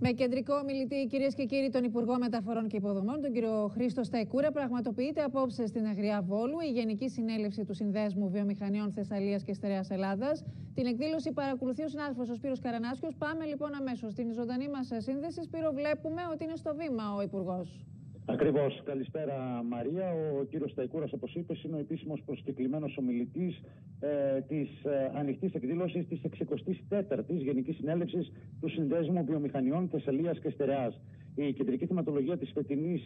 Με κεντρικό ομιλητή, κυρίες και κύριοι, τον Υπουργό Μεταφορών και Υποδομών, τον κύριο Χρήστο Σταϊκούρα, πραγματοποιείται απόψε στην Αγρία Βόλου η Γενική Συνέλευση του Συνδέσμου Βιομηχανιών Θεσσαλίας και Στερεάς Ελλάδας. Την εκδήλωση παρακολουθεί ο συνάδελφος ο Σπύρος Καρανάσκιος. Πάμε λοιπόν αμέσως στην ζωντανή μας σύνδεση. Σπύρο, βλέπουμε ότι είναι στο βήμα ο Υπουργός. Ακριβώς. Καλησπέρα, Μαρία. Ο κύριος Σταϊκούρας, όπως είπες, είναι ο επίσημος προσκεκλημένος ομιλητής της ανοιχτής εκδήλωσης της 64ης Γενικής Συνέλευσης του Συνδέσμου Βιομηχανιών Θεσσαλίας και Στερεάς. Η κεντρική θεματολογία της φετινής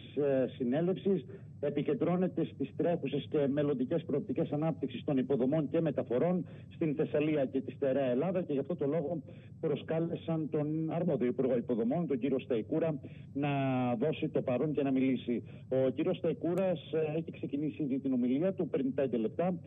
συνέλευσης επικεντρώνεται στις τρέχουσες και μελλοντικές προοπτικές ανάπτυξης των υποδομών και μεταφορών στην Θεσσαλία και τη Στερεά Ελλάδα, και γι' αυτό το λόγο προσκάλεσαν τον αρμόδιο Υπουργό Υποδομών, τον κύριο Σταϊκούρα, να δώσει το παρόν και να μιλήσει. Ο κύριος Σταϊκούρας έχει ξεκινήσει ήδη την ομιλία του πριν 5 λεπτά.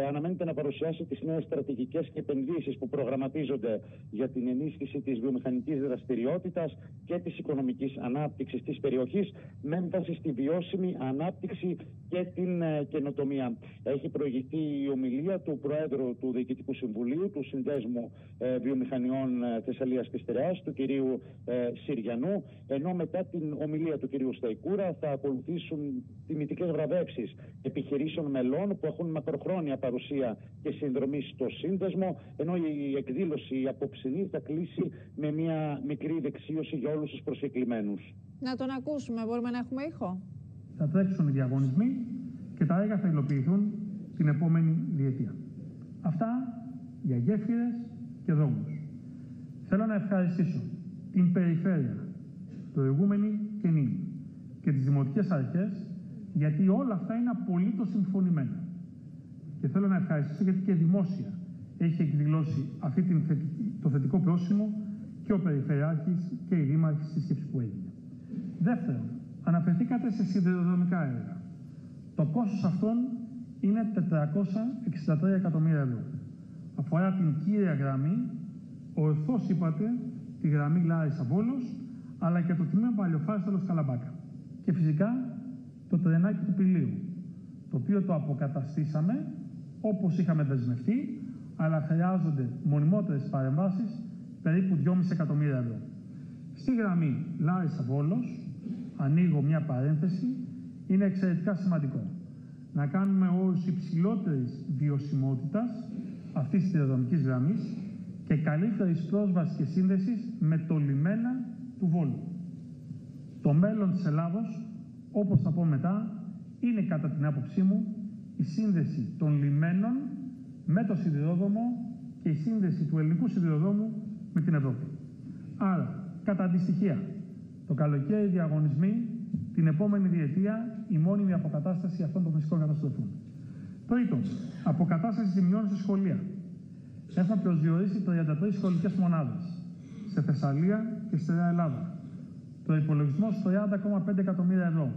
Αναμένεται να παρουσιάσει τις νέες στρατηγικές και επενδύσεις που προγραμματίζονται για την ενίσχυση της βιομηχανικής δραστηριότητας και της οικονομικής ανάπτυξης της περιοχής, με έμφαση στη βιώσιμη ανάπτυξη και την καινοτομία. Έχει προηγηθεί η ομιλία του Προέδρου του Διοικητικού Συμβουλίου του Συνδέσμου Βιομηχανιών Θεσσαλίας και Στερεάς, του κυρίου Συριανού, ενώ μετά την ομιλία του κυρίου Σταϊκούρα θα ακολουθήσουν τιμητικές βραβεύσεις επιχειρήσεων μελών που έχουν μακροχρόνια παρουσία και συνδρομή στο Σύνδεσμο, ενώ η εκδήλωση η απόψινή θα κλείσει με μια μικρή δεξίωση για όλους τους προσκεκλημένους. Να τον ακούσουμε, μπορούμε να έχουμε ήχο. Θα τρέξουν οι διαγωνισμοί και τα έργα θα υλοποιηθούν την επόμενη διετία. Αυτά για γέφυρες και δρόμους. Θέλω να ευχαριστήσω την Περιφέρεια, προηγούμενη και νυν, και τις δημοτικές αρχές, γιατί όλα αυτά είναι απολύτως συμφωνημένα. Και θέλω να ευχαριστήσω γιατί και δημόσια έχει εκδηλώσει το θετικό πρόσημο και ο Περιφερειάρχης και οι Δήμαρχοι στη σύσκεψη που έγινε. Δεύτερον, αναφερθήκατε σε σιδηροδρομικά έργα. Το κόστος αυτών είναι 463 εκατομμύρια ευρώ. Αφορά την κύρια γραμμή, ορθώς είπατε, τη γραμμή Λάρισα-Βόλος, αλλά και το τμήμα Παλαιοφάρστολος-Καλαμπάκα. Και φυσικά το τρενάκι του Πηλίου, το οποίο το αποκαταστήσαμε όπως είχαμε δεσμευτεί, αλλά χρειάζονται μονιμότερες παρεμβάσεις περίπου 2,5 εκατομμύρια ευρώ. Στη γραμμή Λάρισα-Βόλος, ανοίγω μια παρένθεση, είναι εξαιρετικά σημαντικό να κάνουμε όρους υψηλότερης βιωσιμότητας αυτής της σιδηροδρομικής γραμμής και καλύτερης πρόσβασης και σύνδεσης με το λιμένα του Βόλου. Το μέλλον της Ελλάδος, όπως θα πω μετά, είναι κατά την άποψή μου η σύνδεση των λιμένων με το σιδηρόδρομο και η σύνδεση του ελληνικού σιδηροδρόμου με την Ευρώπη. Άρα, κατά αντιστοιχεία, το καλοκαίρι διαγωνισμοί, την επόμενη διετία η μόνιμη αποκατάσταση αυτών των φυσικών καταστροφών. Τρίτον, αποκατάσταση ζημιών σε σχολεία. Έχουμε προσδιορίσει 33 σχολικές μονάδες σε Θεσσαλία και Στερεά Ελλάδα. Το υπολογισμός 30,5 εκατομμύρια ευρώ.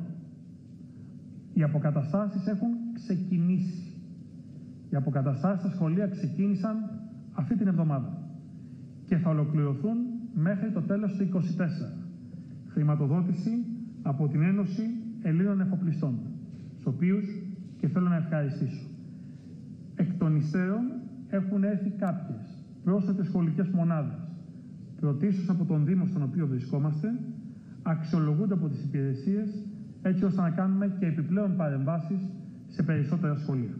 Οι αποκαταστάσεις έχουν ξεκινήσει. Οι αποκαταστάσεις στα σχολεία ξεκίνησαν αυτή την εβδομάδα και θα ολοκληρωθούν μέχρι το τέλος του 2024. Χρηματοδότηση από την Ένωση Ελλήνων Εφοπλιστών, στους οποίους και θέλω να ευχαριστήσω. Εκ των υστέρων έχουν έρθει κάποιες πρόσθετες σχολικές μονάδες, πρωτίστως από τον Δήμο στον οποίο βρισκόμαστε, αξιολογούνται από τις υπηρεσίες έτσι ώστε να κάνουμε και επιπλέον παρεμβάσεις σε περισσότερα σχολεία.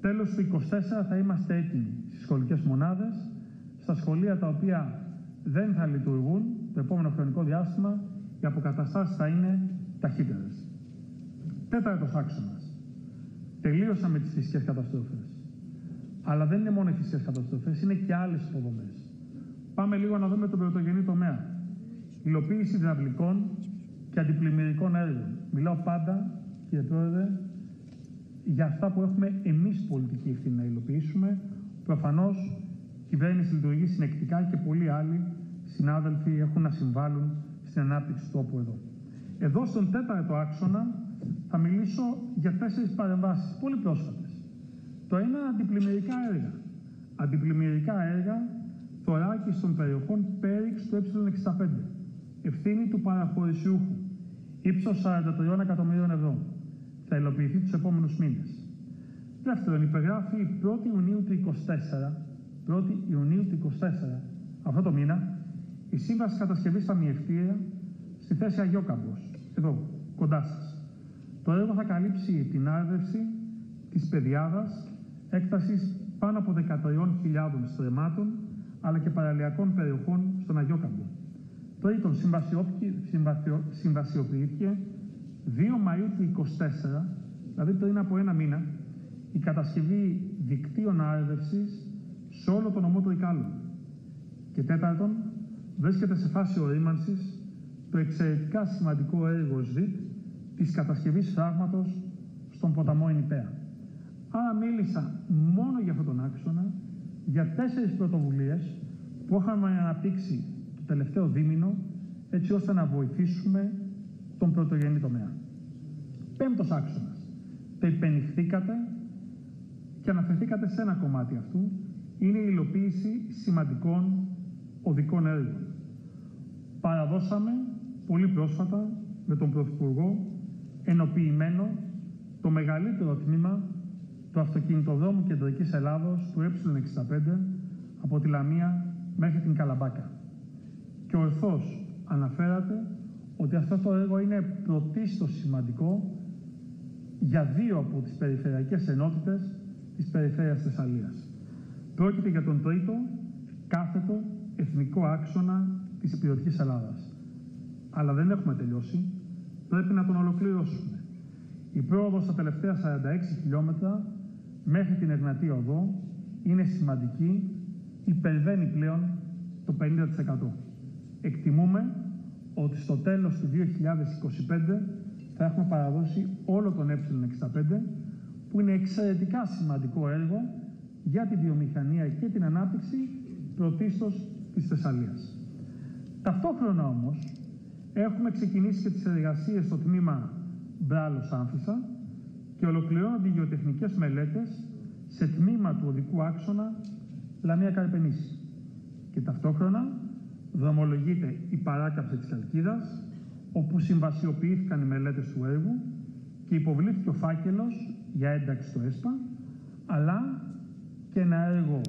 Τέλος του 2024 θα είμαστε έτοιμοι στις σχολικές μονάδες, στα σχολεία τα οποία δεν θα λειτουργούν το επόμενο χρονικό διάστημα, οι αποκαταστάσεις θα είναι ταχύτερες. Τέταρτος άξονας. Τελείωσαμε τις φυσικές καταστροφές. Αλλά δεν είναι μόνο οι φυσικές καταστροφές, είναι και άλλες υποδομές. Πάμε λίγο να δούμε τον πρωτογενή τομέα. Υλοποίηση υδραυλικών και αντιπλημμυρικών έργων. Μιλάω πάντα, κύριε Πρόεδρε, για αυτά που έχουμε εμείς πολιτική ευθύνη να υλοποιήσουμε. Προφανώς η κυβέρνηση λειτουργεί συνεκτικά και πολλοί άλλοι συνάδελφοι έχουν να συμβάλλουν στην ανάπτυξη του τόπου εδώ. Εδώ στον τέταρτο άξονα θα μιλήσω για 4 παρεμβάσεις, πολύ πρόσφατες. Το ένα αντιπλημμυρικά έργα. Αντιπλημμυρικά έργα θωράκιση των περιοχών Πέριξ του Ε65. Ευθύνη του παραχωρησιούχου. Ύψος 43 εκατομμυρίων ευρώ. Θα υλοποιηθεί τους επόμενους μήνες. Δεύτερον, υπεγράφει η 1η Ιουνίου του 2024, αυτό το μήνα, Η σύμβαση κατασκευής θα μοιευτεί στη θέση Αγιόκαμπος, εδώ, κοντά σας. Το έργο θα καλύψει την άρδευση της πεδιάδας έκτασης πάνω από 13.000 στρεμμάτων, αλλά και παραλιακών περιοχών στον Αγιόκαμπο. Τρίτον, συμβασιοποιήθηκε 2 Μαΐου του 2024, δηλαδή πριν από ένα μήνα, η κατασκευή δικτύων άρδευσης σε όλο το νομό του Ικάλου. Και τέταρτον, βρίσκεται σε φάση ορίμανσης το εξαιρετικά σημαντικό έργο ΣΔΙΤ της κατασκευής φράγματος στον ποταμό Ενιπέα. Άρα μίλησα μόνο για αυτόν τον άξονα, για 4 πρωτοβουλίες που είχαμε αναπτύξει το τελευταίο δίμηνο, έτσι ώστε να βοηθήσουμε τον πρωτογενή τομέα. Πέμπτος άξονας. Το υπενηχθήκατε και αναφερθήκατε σε ένα κομμάτι αυτού, είναι η υλοποίηση σημαντικών οδικών έργων. Παραδώσαμε πολύ πρόσφατα με τον Πρωθυπουργό ενοποιημένο το μεγαλύτερο τμήμα του αυτοκινητοδρόμου Κεντρικής Ελλάδος του Ε65 από τη Λαμία μέχρι την Καλαμπάκα. Και ορθώς αναφέρατε ότι αυτό το έργο είναι πρωτίστως σημαντικό για 2 από τις περιφερειακές ενότητες της περιφέρειας Θεσσαλίας. Πρόκειται για τον τρίτο κάθετο εθνικό άξονα της υπηρετικής Ελλάδας. Αλλά δεν έχουμε τελειώσει, πρέπει να τον ολοκληρώσουμε. Η πρόοδος στα τελευταία 46 χιλιόμετρα μέχρι την Εγνατία Οδό είναι σημαντική, υπερβαίνει πλέον το 50%. Εκτιμούμε ότι στο τέλος του 2025 θα έχουμε παραδώσει όλο τον Ε65, που είναι εξαιρετικά σημαντικό έργο για τη βιομηχανία και την ανάπτυξη πρωτίστως της Θεσσαλίας. Ταυτόχρονα όμως έχουμε ξεκινήσει και τις εργασίες στο τμήμα Μπράλος-Άμφισσα και ολοκληρώνονται οι γεωτεχνικές μελέτες σε τμήμα του οδικού άξονα Λαμία-Καρπενήσι. Και ταυτόχρονα δρομολογείται η παράκαψη της Χαλκίδας, όπου συμβασιοποιήθηκαν οι μελέτες του έργου και υποβλήθηκε ο φάκελος για ένταξη στο ΕΣΠΑ, αλλά και ένα έργο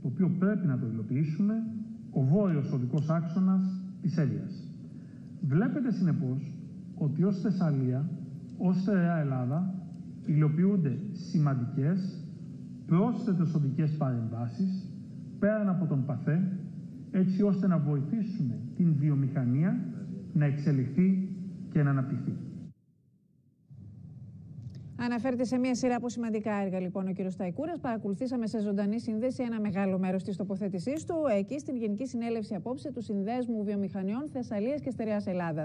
το οποίο πρέπει να το υλοποιήσουμε, ο βόρειος οδικός άξονας της Έλιας. Βλέπετε συνεπώς ότι ως Θεσσαλία, ως Στερεά Ελλάδα, υλοποιούνται σημαντικές πρόσθετες οδικές παρεμβάσεις πέραν από τον ΠΑΘΕ, έτσι ώστε να βοηθήσουμε την βιομηχανία να εξελιχθεί και να αναπτυχθεί. Αναφέρεται σε μια σειρά από σημαντικά έργα λοιπόν ο κ. Σταϊκούρας. Παρακολουθήσαμε σε ζωντανή σύνδεση ένα μεγάλο μέρος της τοποθέτησής του εκεί στην Γενική Συνέλευση απόψε του Συνδέσμου Βιομηχανιών Θεσσαλίας και Στερεάς Ελλάδας.